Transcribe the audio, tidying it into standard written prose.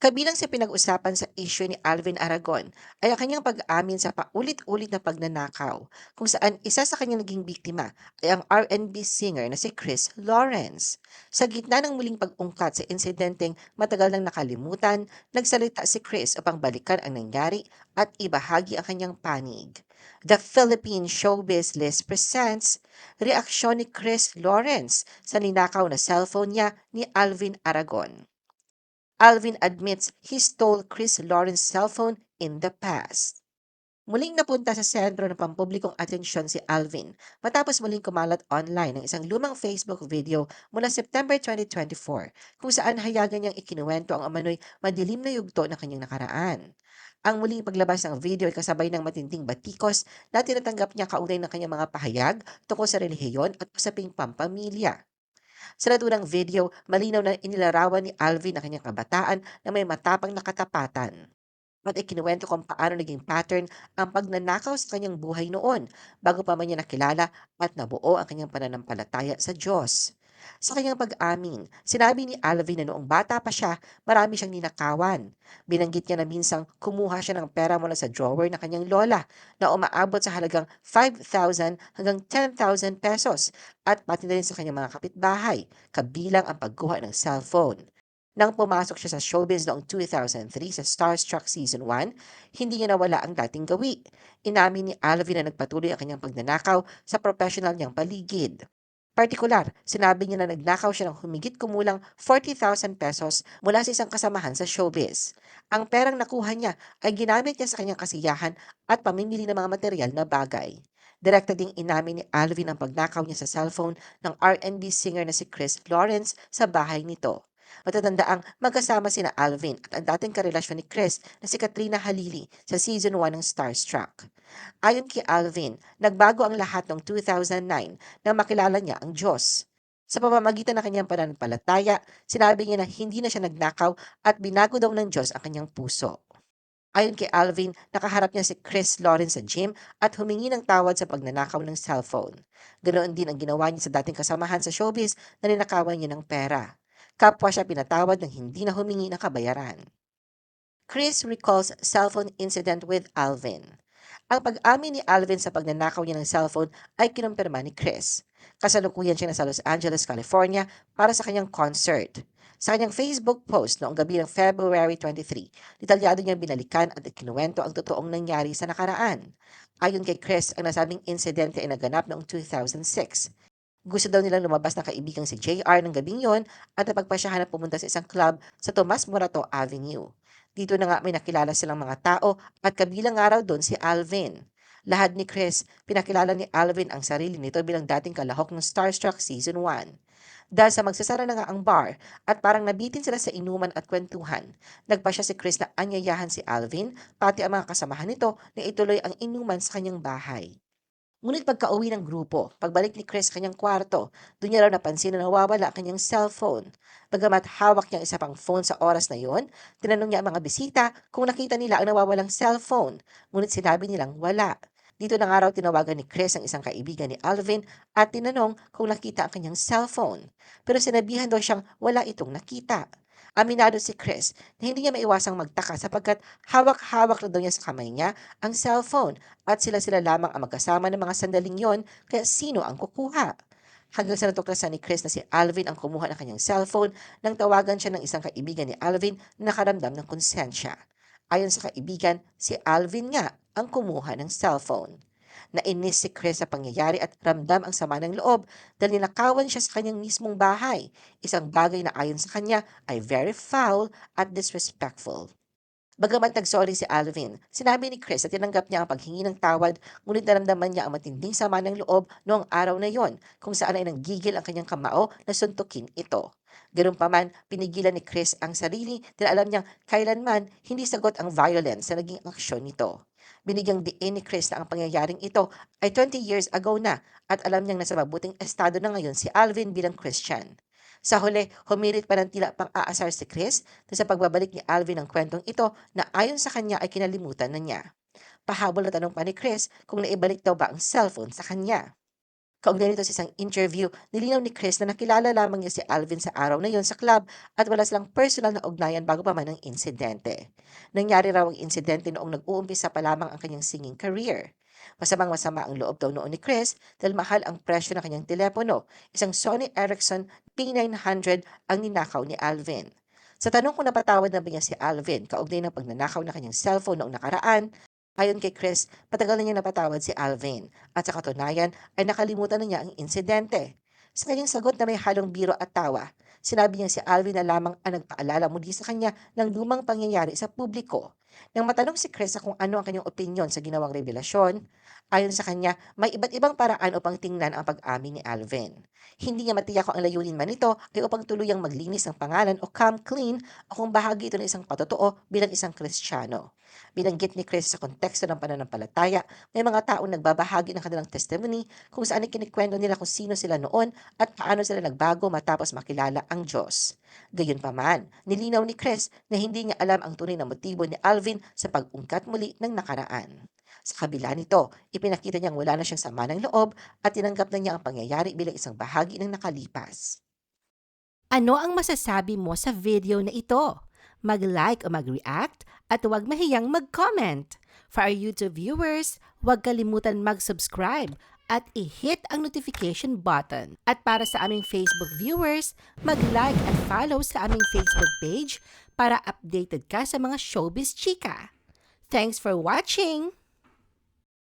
Kabilang sa pinag-usapan sa issue ni Alvin Aragon ay ang kanyang pag-amin sa paulit-ulit na pagnanakaw, kung saan isa sa kanyang naging biktima ay ang R&B singer na si Chris Lawrence. Sa gitna ng muling pag-ungkat sa insidenteng matagal nang nakalimutan, nagsalita si Chris upang balikan ang nangyari at ibahagi ang kanyang panig. The Philippine Showbiz List presents reaksyon ni Chris Lawrence sa ninakaw na cellphone niya ni Alvin Aragon. Alvin admits he stole Chris Lawrence's cellphone in the past. Muling napunta sa sentro ng pampublikong atensyon si Alvin matapos muling kumalat online ng isang lumang Facebook video mula September 2024 kung saan hayagan niyang ikinuwento ang umano'y madilim na yugto ng kanyang nakaraan. Ang muling paglabas ng video ay kasabay ng matinding batikos na tinatanggap niya kaugnay ng kanyang mga pahayag tungkol sa relihiyon at usaping pampamilya. Sa naturang video, malinaw na inilarawan ni Alvin ang kanyang kabataan na may matapang na katapatan. At ikinuwento kung paano naging pattern ang pagnanakaw sa kanyang buhay noon bago pa man niya nakilala at nabuo ang kanyang pananampalataya sa Diyos. Sa kanyang pag-amin, sinabi ni Alvin na noong bata pa siya, marami siyang ninakawan. Binanggit niya na minsang kumuha siya ng pera mula sa drawer ng kanyang lola na umaabot sa halagang 5,000 hanggang 10,000 pesos at pati na rin sa kanyang mga kapitbahay, kabilang ang pagkuha ng cellphone. Nang pumasok siya sa showbiz noong 2003 sa Starstruck Season 1, hindi niya nawala ang dating gawi. Inamin ni Alvin na nagpatuloy ang kanyang pagnanakaw sa professional niyang paligid. Partikular, sinabi niya na nagnakaw siya ng humigit kumulang 40,000 pesos mula sa isang kasamahan sa showbiz. Ang perang nakuha niya ay ginamit niya sa kanyang kasiyahan at pamimili ng mga material na bagay. Direkta ding inamin ni Alvin ang pagnakaw niya sa cellphone ng R&B singer na si Chris Lawrence sa bahay nito. Matatandaang magkasama sina Alvin at ang dating karelasyon ni Chris na si Katrina Halili sa Season 1 ng Starstruck. Ayon kay Alvin, nagbago ang lahat noong 2009 nang makilala niya ang Diyos. Sa pamamagitan ng kanyang pananampalataya, sinabi niya na hindi na siya nagnakaw at binago daw ng Diyos ang kanyang puso. Ayon kay Alvin, nakaharap niya si Chris Lawrence sa gym at humingi ng tawad sa pagnanakaw ng cellphone. Ganoon din ang ginawa niya sa dating kasamahan sa showbiz na ninakawan niya ng pera. Kapwa siya pinatawad ng hindi na humingi ng kabayaran. Chris recalls cellphone incident with Alvin. Ang pag-amin ni Alvin sa pagnanakaw niya ng cellphone ay kinumpirma ni Chris. Kasalukuyan siya sa Los Angeles, California para sa kanyang concert. Sa kanyang Facebook post noong gabi ng February 23, detalyado niyang binalikan at ikinuwento ang totoong nangyari sa nakaraan. Ayon kay Chris, ang nasabing insidente ay naganap noong 2006. Gusto daw nilang lumabas na kaibigang si JR ng gabing yon at napagpasyahan na pumunta sa isang club sa Tomas Morato Avenue. Dito na nga may nakilala silang mga tao at kabilang nga raw doon si Alvin. Lahad ni Chris, pinakilala ni Alvin ang sarili nito bilang dating kalahok ng Starstruck Season 1. Dahil sa magsasara na nga ang bar at parang nabitin sila sa inuman at kwentuhan, nagpa siya si Chris na anyayahan si Alvin pati ang mga kasamahan nito na ituloy ang inuman sa kanyang bahay. Ngunit pagkauwi ng grupo, pagbalik ni Chris sa kanyang kwarto, doon niya raw napansin na nawawala ang kanyang cellphone. Bagamat hawak niya ang isa pang phone sa oras na yon, tinanong niya ang mga bisita kung nakita nila ang nawawalang cellphone, ngunit sinabi nilang wala. Dito na nga raw tinawagan ni Chris ang isang kaibigan ni Alvin at tinanong kung nakita ang kanyang cellphone. Pero sinabihan daw siyang wala itong nakita. Aminado si Chris na hindi niya maiwasang magtaka sapagkat hawak-hawak na daw niya sa kamay niya ang cellphone at sila-sila lamang ang magkasama ng mga sandaling yon, kaya sino ang kukuha? Hanggang sa natuklasan ni Chris na si Alvin ang kumuha ng kanyang cellphone nang tawagan siya ng isang kaibigan ni Alvin na nakaramdam ng konsensya. Ayon sa kaibigan, si Alvin nga ang kumuha ng cellphone. Nainis si Chris sa pangyayari at ramdam ang sama ng loob dahil ninakawan siya sa kanyang mismong bahay, isang bagay na ayon sa kanya ay very foul at disrespectful. Bagamat nagsorry si Alvin, sinabi ni Chris na tinanggap niya ang paghingi ng tawad, ngunit naramdaman niya ang matinding sama ng loob noong araw na yon kung saan ay nanggigil ang kanyang kamao na suntukin ito. Ganun pa man, pinigilan ni Chris ang sarili dahil alam niyang kailanman hindi sagot ang violence sa naging aksyon nito. Binigyang diin ni Chris na ang pangyayaring ito ay 20 years ago na at alam niyang nasa mabuting estado na ngayon si Alvin bilang Christian. Sa huli, humirit pa ng tila pang-aasar si Chris na sa pagbabalik ni Alvin ng kwentong ito na ayon sa kanya ay kinalimutan na niya. Pahabol na tanong pa ni Chris kung naibalik daw ba ang cellphone sa kanya. Kaugnay nito sa isang interview, nilinaw ni Chris na nakilala lamang niya si Alvin sa araw na yon sa club at wala silang personal na ugnayan bago pa man ang insidente. Nangyari raw ang insidente noong nag-uumpisa pa lamang ang kanyang singing career. Masamang-masama ang loob daw noon ni Chris dahil mahal ang presyo ng kanyang telepono, isang Sony Ericsson P900 ang ninakaw ni Alvin. Sa tanong kung napatawad na ba niya si Alvin kaugnay ng pagnanakaw ng kanyang cellphone noong nakaraan, ayon kay Chris, matagal na niyang napatawad si Alvin at sa katunayan ay nakalimutan na niya ang insidente. Sa kanyang sagot na may halong biro at tawa, sinabi niya si Alvin na lamang ang nagpaalala muli sa kanya ng lumang pangyayari sa publiko. Nang matanong si Chris sa kung ano ang kanyang opinyon sa ginawang revelasyon, ayon sa kanya, may iba't ibang paraan upang tingnan ang pag-amin ni Alvin. Hindi niya matiyak kung ang layunin man nito ay upang tuluyang maglinis ng pangalan o come clean o kung bahagi ito ng isang patotoo bilang isang Kristiyano. Binanggit ni Chris sa konteksto ng pananampalataya, may mga taong nagbabahagi ng kanilang testimony kung saan ikinikwento nila kung sino sila noon at paano sila nagbago matapos makilala ang Diyos. Gayunpaman, nilinaw ni Chris na hindi niya alam ang tunay na motibo ni Alvin sa pag-ungkat muli ng nakaraan. Sa kabila nito, ipinakita niyang wala na siyang sama ng loob at tinanggap na niya ang pangyayari bilang isang bahagi ng nakalipas. Ano ang masasabi mo sa video na ito? Mag-like o mag-react at huwag mahiyang mag-comment. For our YouTube viewers, huwag kalimutan mag-subscribe at i-hit ang notification button. At para sa aming Facebook viewers, mag-like at follow sa aming Facebook page para updated ka sa mga showbiz chika. Thanks for watching!